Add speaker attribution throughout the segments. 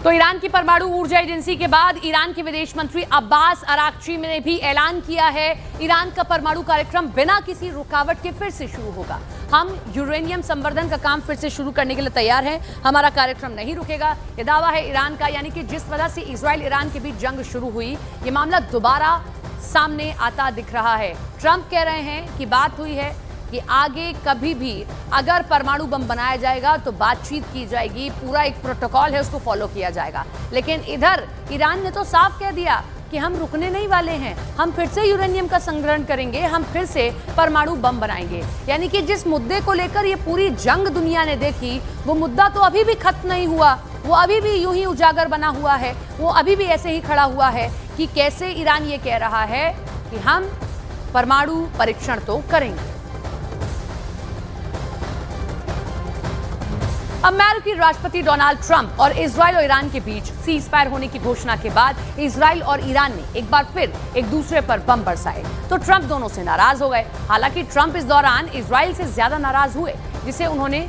Speaker 1: तो ईरान की परमाणु ऊर्जा एजेंसी के बाद ईरान के विदेश मंत्री अब्बास अराक्ची ने भी ऐलान किया है, ईरान का परमाणु कार्यक्रम बिना किसी रुकावट के फिर से शुरू होगा। हम यूरेनियम संवर्धन का काम फिर से शुरू करने के लिए तैयार हैं, हमारा कार्यक्रम नहीं रुकेगा। यह दावा है ईरान का, यानी कि जिस वजह से इजराइल ईरान के बीच जंग शुरू हुई, ये मामला दोबारा सामने आता दिख रहा है। ट्रंप कह रहे हैं कि बात हुई है कि आगे कभी भी अगर परमाणु बम बनाया जाएगा तो बातचीत की जाएगी, पूरा एक प्रोटोकॉल है उसको फॉलो किया जाएगा। लेकिन इधर ईरान ने तो साफ कह दिया कि हम रुकने नहीं वाले हैं, हम फिर से यूरेनियम का संग्रहण करेंगे, हम फिर से परमाणु बम बनाएंगे। यानी कि जिस मुद्दे को लेकर ये पूरी जंग दुनिया ने देखी, वो मुद्दा तो अभी भी खत्म नहीं हुआ, वो अभी भी यूं ही उजागर बना हुआ है, वो अभी भी ऐसे ही खड़ा हुआ है कि कैसे ईरान ये कह रहा है कि हम परमाणु परीक्षण तो करेंगे। अमेरिकी राष्ट्रपति डोनाल्ड ट्रंप और इजराइल और ईरान के बीच सीज फायर होने की घोषणा के बाद इजराइल और ईरान ने एक बार फिर एक दूसरे पर बम बरसाए, तो ट्रंप दोनों से नाराज हो गए। हालांकि ट्रंप इस दौरान इजराइल से ज्यादा नाराज हुए, जिसे उन्होंने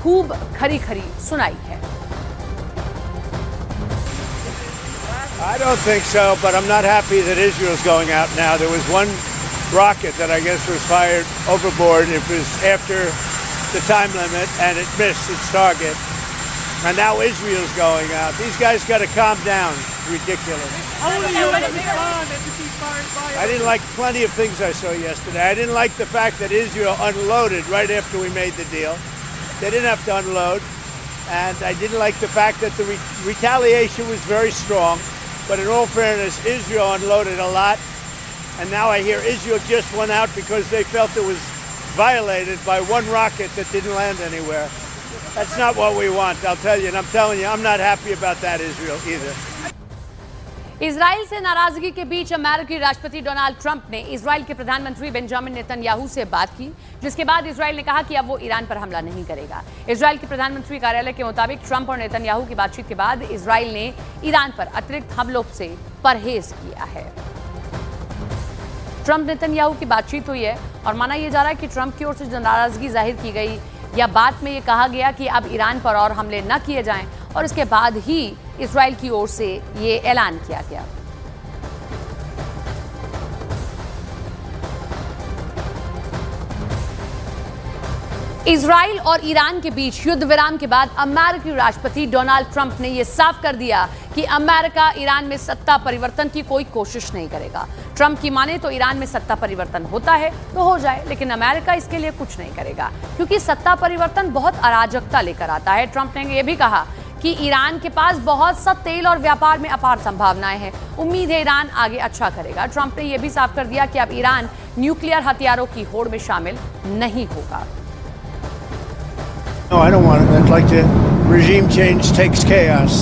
Speaker 1: खूब खरी खरी सुनाई है।
Speaker 2: I don't think so, but I'm not happy that Israel's going out now. There was one rocket that I guess was fired overboard. It was after the time limit and it missed its target. And now Israel's going out. These guys got to calm down. It's ridiculous. I didn't like plenty of things I saw yesterday. I didn't like the fact that Israel unloaded right after we made the deal. They didn't have to unload. And I didn't like the fact that the retaliation was very strong. But in all fairness, Israel unloaded a lot. And now I hear Israel just went out because they felt it was violated by one rocket that didn't land anywhere. That's not what we want, I'll tell you. And I'm telling you, I'm not happy about that, Israel, either.
Speaker 1: Israel से नाराजगी के बीच अमेरिकी राष्ट्रपति Donald Trump ने Israel के प्रधानमंत्री Benjamin Netanyahu से बात की, जिसके बाद इजराइल ने कहा कि अब वो ईरान पर हमला नहीं करेगा। इजराइल के प्रधानमंत्री कार्यालय के मुताबिक ट्रंप और नेतन्याहू की बातचीत के बाद इजराइल ने ईरान पर अतिरिक्त हमलों से परहेज किया है। ट्रंप नेतन्याहू की बातचीत हुई है और माना यह जा रहा है कि ट्रंप की ओर से जो नाराजगी जाहिर की गई या बात में ये कहा गया कि अब ईरान पर और हमले न किए जाएं, और इसके बाद ही इजराइल की ओर से ये ऐलान किया गया। इजराइल और ईरान के बीच युद्ध विराम के बाद अमेरिकी राष्ट्रपति डोनाल्ड ट्रंप ने यह साफ कर दिया कि अमेरिका ईरान में सत्ता परिवर्तन की कोई कोशिश नहीं करेगा। ट्रंप की माने तो ईरान में सत्ता परिवर्तन होता है तो हो जाए, लेकिन अमेरिका इसके लिए कुछ नहीं करेगा, क्योंकि सत्ता परिवर्तन बहुत अराजकता लेकर आता है। ट्रंप ने यह भी कहा कि ईरान के पास बहुत सा तेल और व्यापार में अपार संभावनाएं हैं, उम्मीद है ईरान आगे अच्छा करेगा। ट्रंप ने यह भी साफ कर दिया कि अब ईरान न्यूक्लियर हथियारों की होड़ में शामिल नहीं होगा।
Speaker 2: No, I don't want it. I'd like to. Regime change takes chaos,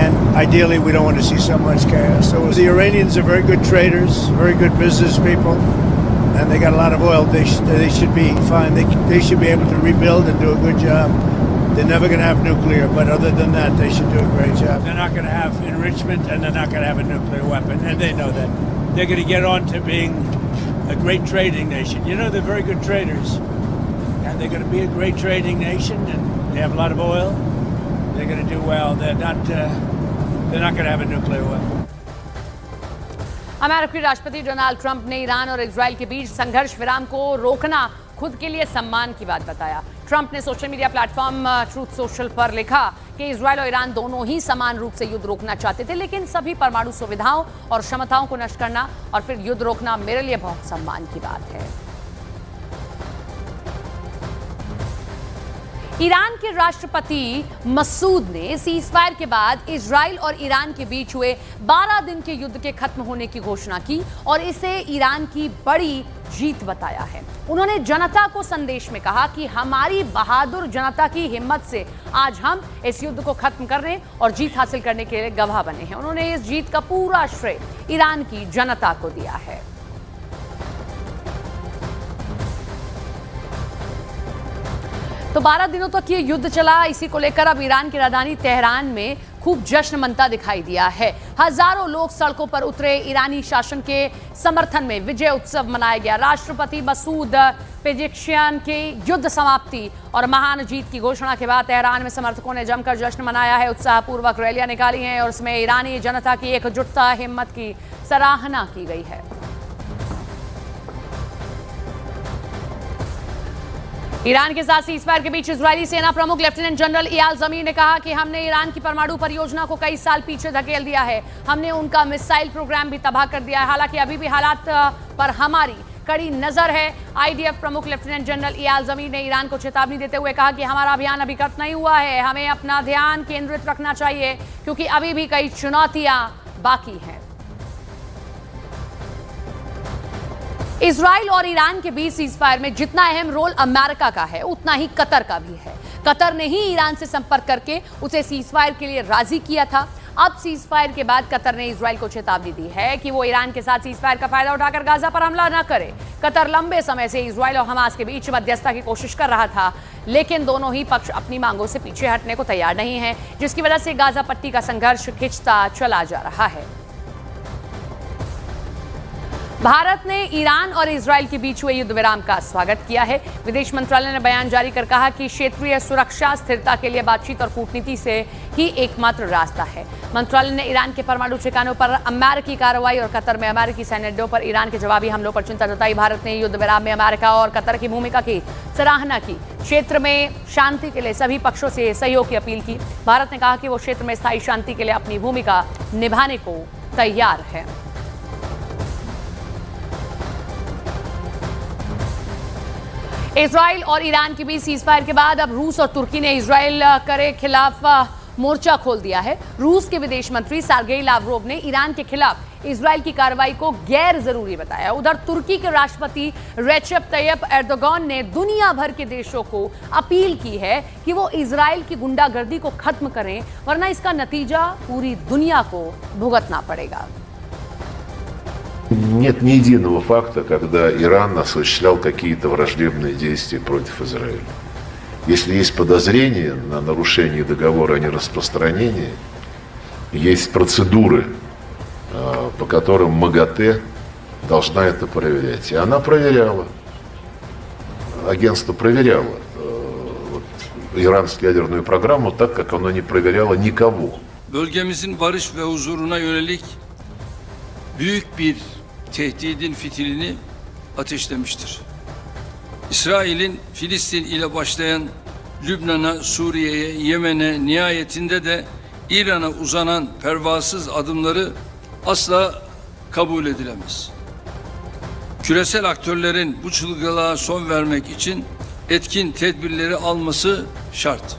Speaker 2: and ideally, we don't want to see so much chaos. So the Iranians are very good traders, very good business people, and they got a lot of oil. They should be fine. They should be able to rebuild and do a good job. They're never going to have nuclear, but other than that, they should do a great job. They're not going to have enrichment, and they're not going to have a nuclear weapon, and they know that. They're going to get on to being a great trading nation. You know, they're very good traders. And they're going to be a great trading nation, and they have a lot of oil. They're going to do well. They're not going to have a nuclear weapon.
Speaker 1: अमेरिकी राष्ट्रपति Donald Trump ने Iran और Israel के बीच संघर्ष विराम को रोकना खुद के लिए सम्मान की बात बताया। ट्रंप ने social media platform truth social पर लिखा कि इजराइल और ईरान दोनों ही समान रूप से युद्ध रोकना चाहते थे, लेकिन सभी परमाणु सुविधाओं और क्षमताओं को नष्ट करना और फिर युद्ध रोकना मेरे लिए बहुत सम्मान की बात है। ईरान के राष्ट्रपति मसूद ने सीज फायर के बाद इजराइल और ईरान के बीच हुए 12 दिन के युद्ध के खत्म होने की घोषणा की और इसे ईरान की बड़ी जीत बताया है। उन्होंने जनता को संदेश में कहा कि हमारी बहादुर जनता की हिम्मत से आज हम इस युद्ध को खत्म करने और जीत हासिल करने के लिए गवाह बने हैं। उन्होंने इस जीत का पूरा श्रेय ईरान की जनता को दिया है। तो 12 दिनों तक ये युद्ध चला। इसी को लेकर अब ईरान की राजधानी तेहरान में खूब जश्न मनता दिखाई दिया है। हजारों लोग सड़कों पर उतरे। ईरानी शासन के समर्थन में विजय उत्सव मनाया गया। राष्ट्रपति मसूद पेजेश्कियान की युद्ध समाप्ति और महान जीत की घोषणा के बाद तेहरान में समर्थकों ने जमकर जश्न मनाया है। उत्साहपूर्वक रैलियां निकाली हैं और उसमें ईरानी जनता की एकजुटता, हिम्मत की सराहना की गई है। ईरान के साथ सीज़फायर के बीच इजरायली सेना प्रमुख लेफ्टिनेंट जनरल इयाल ज़मीर ने कहा कि हमने ईरान की परमाणु परियोजना को कई साल पीछे धकेल दिया है। हमने उनका मिसाइल प्रोग्राम भी तबाह कर दिया है। हालांकि अभी भी हालात पर हमारी कड़ी नजर है। आईडीएफ प्रमुख लेफ्टिनेंट जनरल इयाल ज़मीर ने ईरान को चेतावनी देते हुए कहा कि हमारा अभियान अभी खत्म नहीं हुआ है। हमें अपना ध्यान केंद्रित रखना चाहिए क्योंकि अभी भी कई चुनौतियां बाकी हैं। इजराइल और ईरान के बीच सीज़फायर में जितना अहम रोल अमेरिका का है उतना ही कतर का भी है। कतर ने ही ईरान से संपर्क करके उसे सीज़फायर के लिए राजी किया था। अब सीज़फायर के बाद कतर ने इजराइल को चेतावनी दी है कि वो ईरान के साथ सीज़फायर का फायदा उठाकर गाजा पर हमला न करे। कतर लंबे समय से इजराइल और हमास के बीच मध्यस्थता की कोशिश कर रहा था, लेकिन दोनों ही पक्ष अपनी मांगों से पीछे हटने को तैयार नहीं है, जिसकी वजह से गाजा पट्टी का संघर्ष खिंचता चला जा रहा है। भारत ने ईरान और इजराइल के बीच हुए युद्ध विराम का स्वागत किया है। विदेश मंत्रालय ने बयान जारी कर कहा कि क्षेत्रीय सुरक्षा स्थिरता के लिए बातचीत और कूटनीति से ही एकमात्र रास्ता है। मंत्रालय ने ईरान के परमाणु ठिकानों पर अमेरिकी कार्रवाई और कतर में अमेरिकी सैन्य अड्डों पर ईरान के जवाबी हमलों पर चिंता जताई। भारत ने युद्ध विराम में अमेरिका और कतर की भूमिका की सराहना की। क्षेत्र में शांति के लिए सभी पक्षों से सहयोग की अपील की। भारत ने कहा कि वो क्षेत्र में स्थायी शांति के लिए अपनी भूमिका निभाने को तैयार है। इजराइल और ईरान के बीच सीज़फायर के बाद अब रूस और तुर्की ने इजराइल के खिलाफ मोर्चा खोल दिया है। रूस के विदेश मंत्री सर्गेई लावरोव ने ईरान के खिलाफ इजराइल की कार्रवाई को गैर जरूरी बताया। उधर तुर्की के राष्ट्रपति रेसेप तैयप एर्दोगान ने दुनिया भर के देशों को अपील की है कि वो इजराइल की गुंडागर्दी को खत्म करें, वरना इसका नतीजा पूरी दुनिया को भुगतना पड़ेगा।
Speaker 3: Нет ни единого факта, когда Иран осуществлял какие-то враждебные действия против Израиля. Если есть подозрение на нарушение договора о нераспространении, есть процедуры, по которым МАГАТЭ должна это проверять. И она проверяла. Agentство проверяло İranski ядерную программу так, как оно не проверяло никого.
Speaker 4: Bölgemizin barış ve huzuruna yönelik büyük bir tehdidin fitilini ateşlemiştir. İsrail'in Filistin ile başlayan Lübnan'a, Suriye'ye, Yemen'e, nihayetinde de İran'a uzanan pervasız adımları asla kabul edilemez. Küresel aktörlerin bu çılgınlığa son vermek için etkin tedbirleri alması şart.